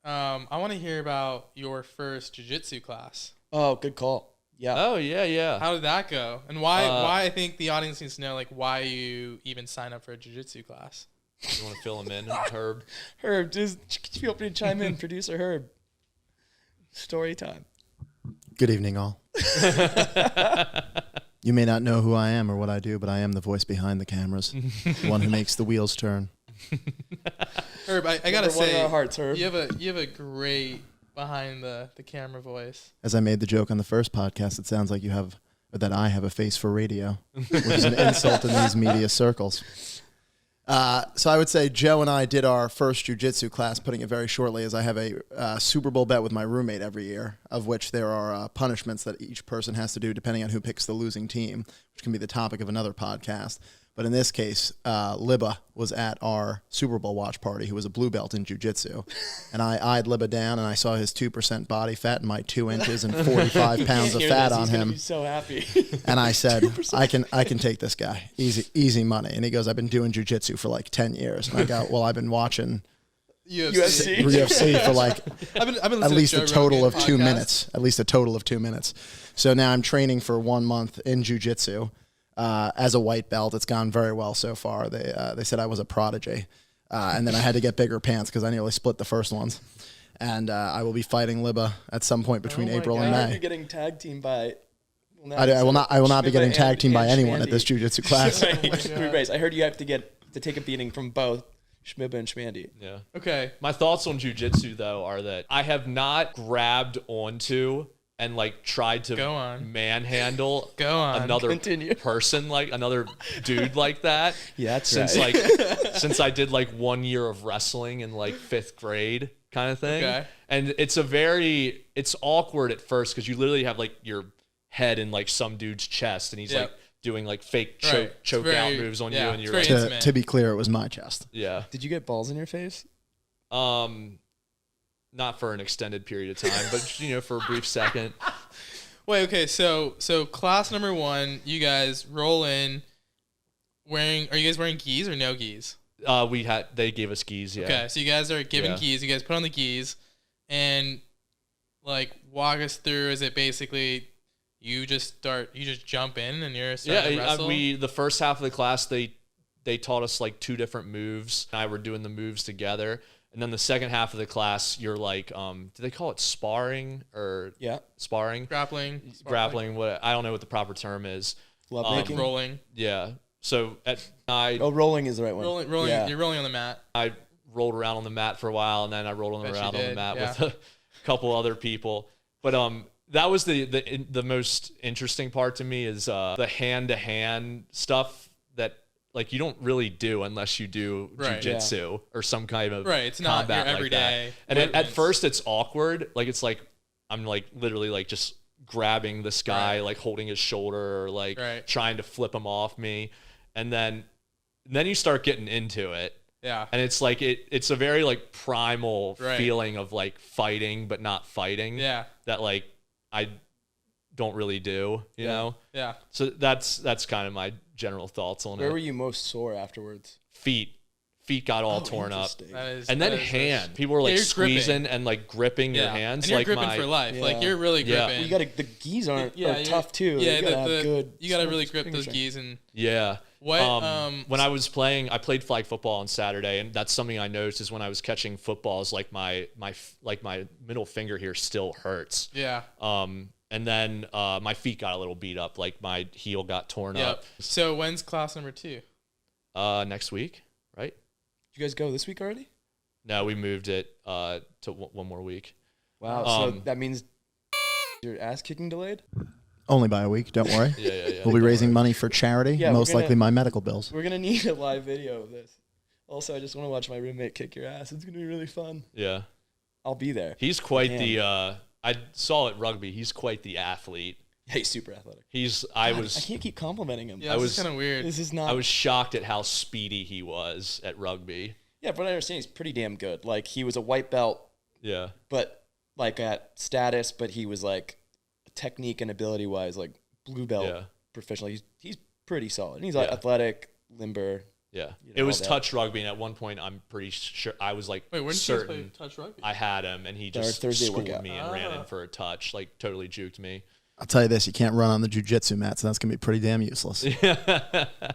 I want to hear about your first jiu-jitsu class. Oh, good call. Yeah. Oh, yeah. How did that go? And why I think the audience needs to know, like, why you even sign up for a jiu-jitsu class. You want to fill him in, Herb? Herb, just feel free to chime in. Producer Herb. Story time. Good evening, all. You may not know who I am or what I do, but I am the voice behind the cameras, the one who makes the wheels turn. Herb, I gotta One of say, our hearts, Herb. you have a great behind the camera voice. As I made the joke on the first podcast, it sounds like that I have a face for radio, which is an insult in these media circles. So I would say Joe and I did our first jiu-jitsu class, putting it very shortly, as I have a Super Bowl bet with my roommate every year, of which there are punishments that each person has to do depending on who picks the losing team, which can be the topic of another podcast. But in this case, Libba was at our Super Bowl watch party, who was a blue belt in jiu-jitsu. And I eyed Libba down, and I saw his 2% body fat and my 2 inches and 45 pounds of fat on him. He's so happy. And I said, I can take this guy. Easy money. And he goes, I've been doing jiu-jitsu for like 10 years. And I go, well, I've been watching UFC for like at least a total of 2 minutes. At least a total of 2 minutes. So now I'm training for 1 month in jiu-jitsu. As a white belt, it's gone very well so far. They said I was a prodigy. And then I had to get bigger pants because I nearly split the first ones. And I will be fighting Libba at some point between April and May. You're getting tag team by... I will not be getting tag team by anyone at this jiu-jitsu class. I heard you have to take a beating from both Schmibba and Schmandy. Yeah. Okay. My thoughts on jiu-jitsu, though, are that I have not grabbed onto and like tried to manhandle another person, like another dude like that. Yeah, that's since I did like 1 year of wrestling in like 5th grade kind of thing. Okay. And it's awkward at first because you literally have like your head in like some dude's chest and he's like doing like fake choke out moves on you, and you're like, to be clear, it was my chest. Yeah. Did you get balls in your face? Not for an extended period of time, but for a brief second. Wait, okay, so class number 1, you guys roll in are you guys wearing gis or no gis? They gave us gis, yeah. Okay, so you guys are given gis, you guys put on the gis, and like walk us through, is it basically you just jump in and you're starting to wrestle? The first half of the class they taught us like 2 different moves. I were doing the moves together. And then the second half of the class, you're like, do they call it sparring or sparring? Grappling. What I don't know what the proper term is. Making? Rolling. Yeah. So at night. Oh, rolling is the right one. Rolling. Yeah. You're rolling on the mat. I rolled around on the mat for a while, and then I rolled around on the mat with a couple other people. But that was the most interesting part to me is the hand-to-hand stuff that. Like, you don't really do unless you do jiu-jitsu or some kind of it's not your everyday. And at first, it's awkward. Like, it's like I'm like literally like just grabbing this guy, like holding his shoulder or like trying to flip him off me, and then you start getting into it. Yeah. And it's like it's a very like primal feeling of like fighting but not fighting. Yeah. That like I don't really do, you know? Yeah. So that's kind of my general thoughts on it. Where were you most sore afterwards? Feet got all torn up. And then hand. People were like gripping. squeezing and like gripping your hands. And you're like gripping for life. Like you're really gripping. You gotta, the gis are tough too. Yeah, you gotta really grip those gis. And what when I was playing, I played flag football on Saturday, and that's something I noticed is when I was catching footballs, like my middle finger here still hurts. Yeah. And then my feet got a little beat up, like my heel got torn up. So when's class number 2? Next week, right? Did you guys go this week already? No, we moved it to one more week. Wow, so that means your ass kicking delayed? Only by a week, don't worry. Yeah. We'll be raising money for charity, most likely my medical bills. We're going to need a live video of this. Also, I just want to watch my roommate kick your ass. It's going to be really fun. Yeah. I'll be there. He's quite I saw at rugby, he's quite the athlete. Yeah, he's super athletic. I can't keep complimenting him. Yeah, this is kind of weird. This is not. I was shocked at how speedy he was at rugby. Yeah, but I understand he's pretty damn good. Like, he was a white belt. Yeah. But, like, at status, but he was, like, technique and ability-wise, like, blue belt professional. He's pretty solid. And he's, like, athletic, limber. Yeah, You know, it was all that. touch rugby, and at one point, I'm pretty sure I was like Wait, when did you guys play certain touch rugby? I had him, and he just Thursday schooled workout. me and ran in for a touch, like totally juked me. I'll tell you this: you can't run on the jiu-jitsu mat, so that's gonna be pretty damn useless.